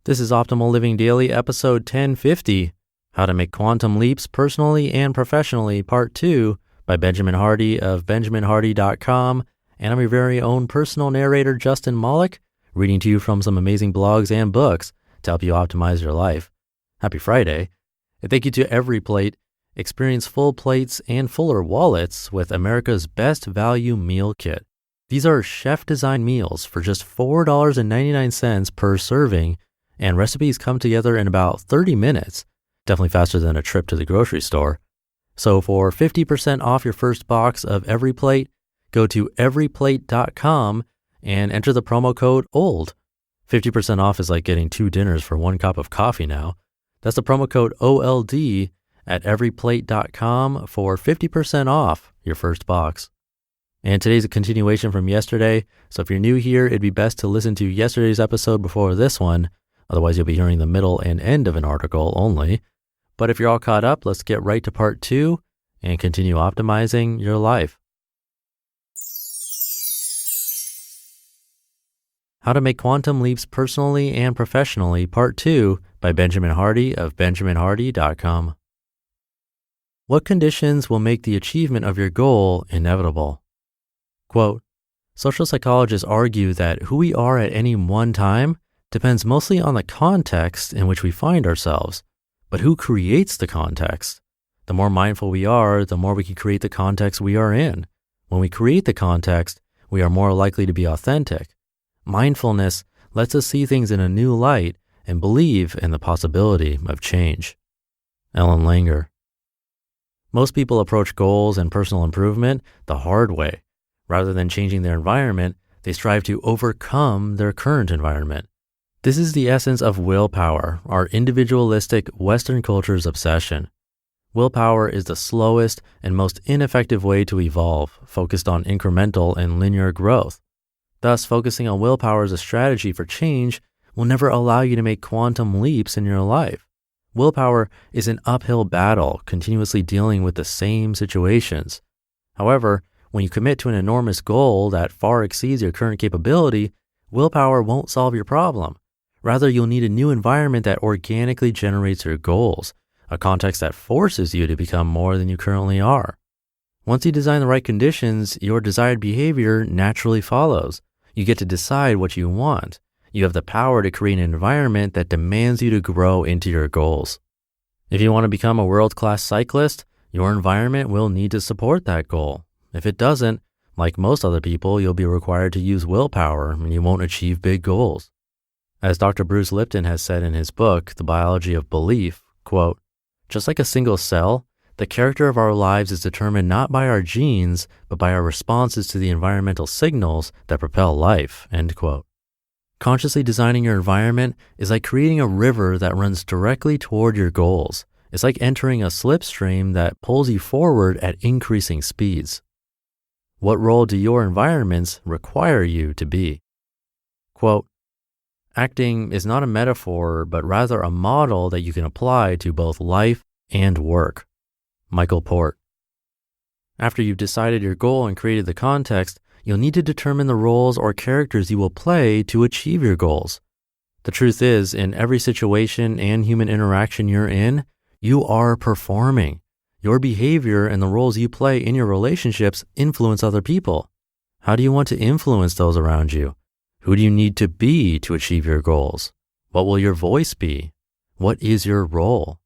This is Optimal Living Daily, episode 1050, How to Make Quantum Leaps Personally and Professionally, Part 2, by Benjamin Hardy of benjaminhardy.com. And I'm your very own personal narrator, Justin Malik, reading to you from some amazing blogs and books to help you optimize your life. Happy Friday. And thank you to Every Plate. Experience full plates and fuller wallets with America's best value meal kit. These are chef-designed meals for just $4.99 per serving, and recipes come together in about 30 minutes, definitely faster than a trip to the grocery store. So for 50% off your first box of Every Plate, go to everyplate.com and enter the promo code OLD. 50% off is like getting 2 dinners for 1 cup of coffee now. That's the promo code OLD at everyplate.com for 50% off your first box. And today's a continuation from yesterday, so if you're new here, it'd be best to listen to yesterday's episode before this one. Otherwise, you'll be hearing the middle and end of an article only. But if you're all caught up, let's get right to part 2 and continue optimizing your life. How to Make Quantum Leaps Personally and Professionally, Part 2, by Benjamin Hardy of benjaminhardy.com. What conditions will make the achievement of your goal inevitable? Quote, social psychologists argue that who we are at any one time depends mostly on the context in which we find ourselves, but who creates the context? The more mindful we are, the more we can create the context we are in. When we create the context, we are more likely to be authentic. Mindfulness lets us see things in a new light and believe in the possibility of change. Ellen Langer. Most people approach goals and personal improvement the hard way. Rather than changing their environment, they strive to overcome their current environment. This is the essence of willpower, our individualistic Western culture's obsession. Willpower is the slowest and most ineffective way to evolve, focused on incremental and linear growth. Thus, focusing on willpower as a strategy for change will never allow you to make quantum leaps in your life. Willpower is an uphill battle, continuously dealing with the same situations. However, when you commit to an enormous goal that far exceeds your current capability, willpower won't solve your problem. Rather, you'll need a new environment that organically generates your goals, a context that forces you to become more than you currently are. Once you design the right conditions, your desired behavior naturally follows. You get to decide what you want. You have the power to create an environment that demands you to grow into your goals. If you want to become a world-class cyclist, your environment will need to support that goal. If it doesn't, like most other people, you'll be required to use willpower and you won't achieve big goals. As Dr. Bruce Lipton has said in his book, The Biology of Belief, quote, just like a single cell, the character of our lives is determined not by our genes, but by our responses to the environmental signals that propel life, end quote. Consciously designing your environment is like creating a river that runs directly toward your goals. It's like entering a slipstream that pulls you forward at increasing speeds. What role do your environments require you to be? Quote, acting is not a metaphor, but rather a model that you can apply to both life and work. Michael Port. After you've decided your goal and created the context, you'll need to determine the roles or characters you will play to achieve your goals. The truth is, in every situation and human interaction you're in, you are performing. Your behavior and the roles you play in your relationships influence other people. How do you want to influence those around you? Who do you need to be to achieve your goals? What will your voice be? What is your role?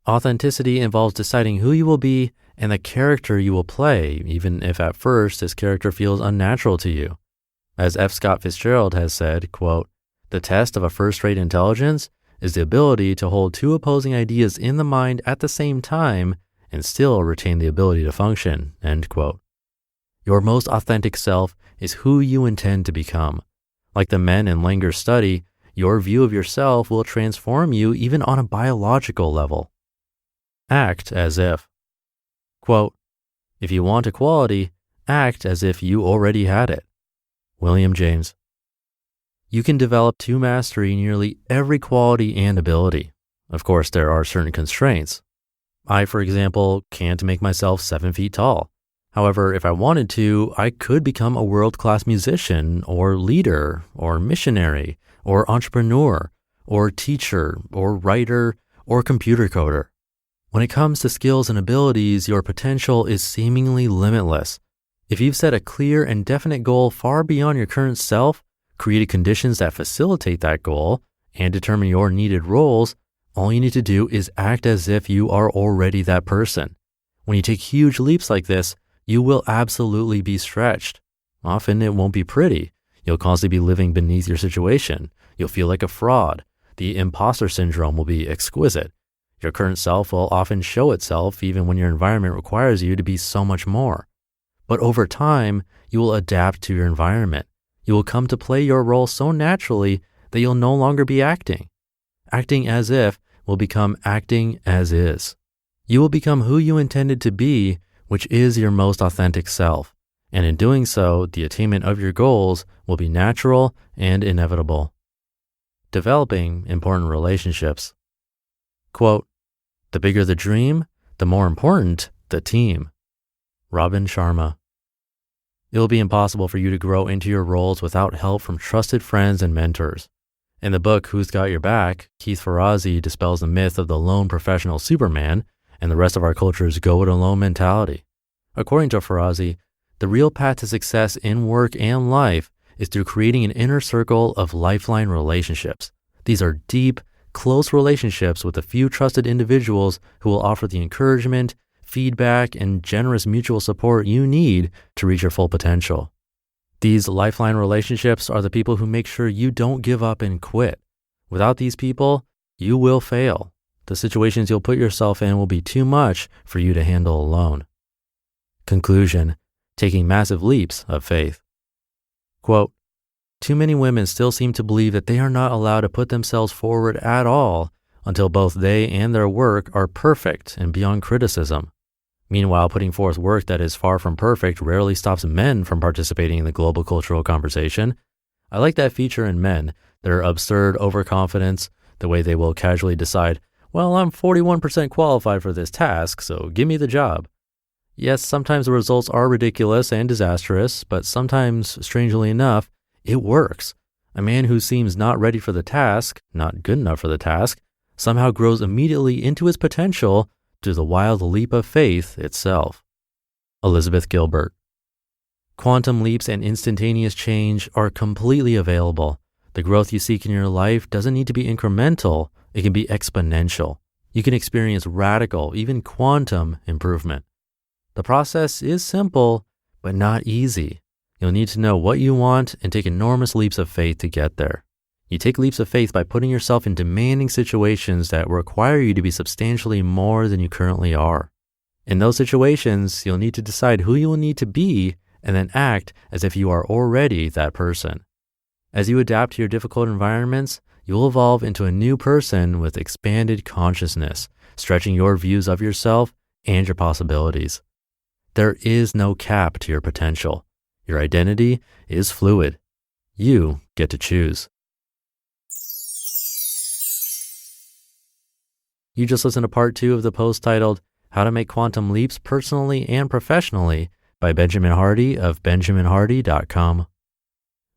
Authenticity involves deciding who you will be and the character you will play, even if at first this character feels unnatural to you. As F. Scott Fitzgerald has said, quote, the test of a first-rate intelligence is the ability to hold 2 opposing ideas in the mind at the same time and still retain the ability to function, end quote. Your most authentic self is who you intend to become. Like the men in Langer's study, your view of yourself will transform you even on a biological level. Act as if. Quote, if you want equality, act as if you already had it. William James. You can develop to mastery nearly every quality and ability. Of course, there are certain constraints. I, for example, can't make myself 7 feet tall. However, if I wanted to, I could become a world-class musician or leader or missionary or entrepreneur or teacher, or writer, or computer coder. When it comes to skills and abilities, your potential is seemingly limitless. If you've set a clear and definite goal far beyond your current self, created conditions that facilitate that goal, and determine your needed roles, all you need to do is act as if you are already that person. When you take huge leaps like this, you will absolutely be stretched. Often it won't be pretty. You'll constantly be living beneath your situation. You'll feel like a fraud. The imposter syndrome will be exquisite. Your current self will often show itself even when your environment requires you to be so much more. But over time, you will adapt to your environment. You will come to play your role so naturally that you'll no longer be acting. Acting as if will become acting as is. You will become who you intended to be, which is your most authentic self. And in doing so, the attainment of your goals will be natural and inevitable. Developing important relationships. Quote, "The bigger the dream, the more important the team." Robin Sharma. It will be impossible for you to grow into your roles without help from trusted friends and mentors. In the book, Who's Got Your Back, Keith Ferrazzi dispels the myth of the lone professional Superman and the rest of our culture's go-it-alone mentality. According to Ferrazzi, the real path to success in work and life is through creating an inner circle of lifeline relationships. These are deep, close relationships with a few trusted individuals who will offer the encouragement, feedback, and generous mutual support you need to reach your full potential. These lifeline relationships are the people who make sure you don't give up and quit. Without these people, you will fail. The situations you'll put yourself in will be too much for you to handle alone. Conclusion: taking massive leaps of faith. Quote, "Too many women still seem to believe that they are not allowed to put themselves forward at all until both they and their work are perfect and beyond criticism. Meanwhile, putting forth work that is far from perfect rarely stops men from participating in the global cultural conversation. I like that feature in men, their absurd overconfidence, the way they will casually decide, well, I'm 41% qualified for this task, so give me the job. Yes, sometimes the results are ridiculous and disastrous, but sometimes, strangely enough, it works. A man who seems not ready for the task, not good enough for the task, somehow grows immediately into his potential through the wild leap of faith itself." Elizabeth Gilbert. Quantum leaps and instantaneous change are completely available. The growth you seek in your life doesn't need to be incremental, it can be exponential. You can experience radical, even quantum improvement. The process is simple, but not easy. You'll need to know what you want and take enormous leaps of faith to get there. You take leaps of faith by putting yourself in demanding situations that require you to be substantially more than you currently are. In those situations, you'll need to decide who you will need to be and then act as if you are already that person. As you adapt to your difficult environments, you will evolve into a new person with expanded consciousness, stretching your views of yourself and your possibilities. There is no cap to your potential. Your identity is fluid. You get to choose. You just listened to part 2 of the post titled, How to Make Quantum Leaps Personally and Professionally by Benjamin Hardy of benjaminhardy.com.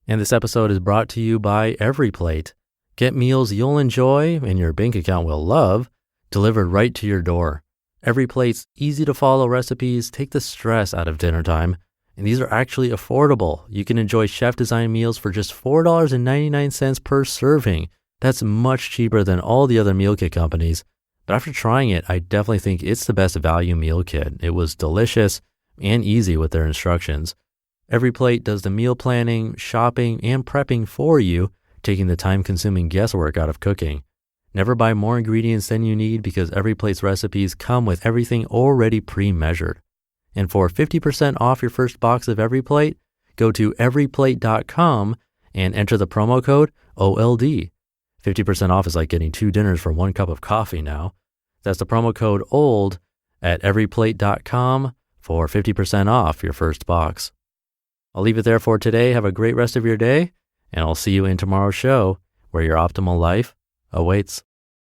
And this episode is brought to you by EveryPlate. Get meals you'll enjoy and your bank account will love delivered right to your door. EveryPlate's easy-to-follow recipes take the stress out of dinner time, and these are actually affordable. You can enjoy chef-designed meals for just $4.99 per serving. That's much cheaper than all the other meal kit companies. But after trying it, I definitely think it's the best value meal kit. It was delicious and easy with their instructions. EveryPlate does the meal planning, shopping, and prepping for you, taking the time-consuming guesswork out of cooking. Never buy more ingredients than you need because EveryPlate's recipes come with everything already pre-measured. And for 50% off your first box of EveryPlate, go to everyplate.com and enter the promo code OLD. 50% off is like getting 2 dinners for 1 cup of coffee now. That's the promo code OLD at everyplate.com for 50% off your first box. I'll leave it there for today. Have a great rest of your day, and I'll see you in tomorrow's show where your optimal life awaits.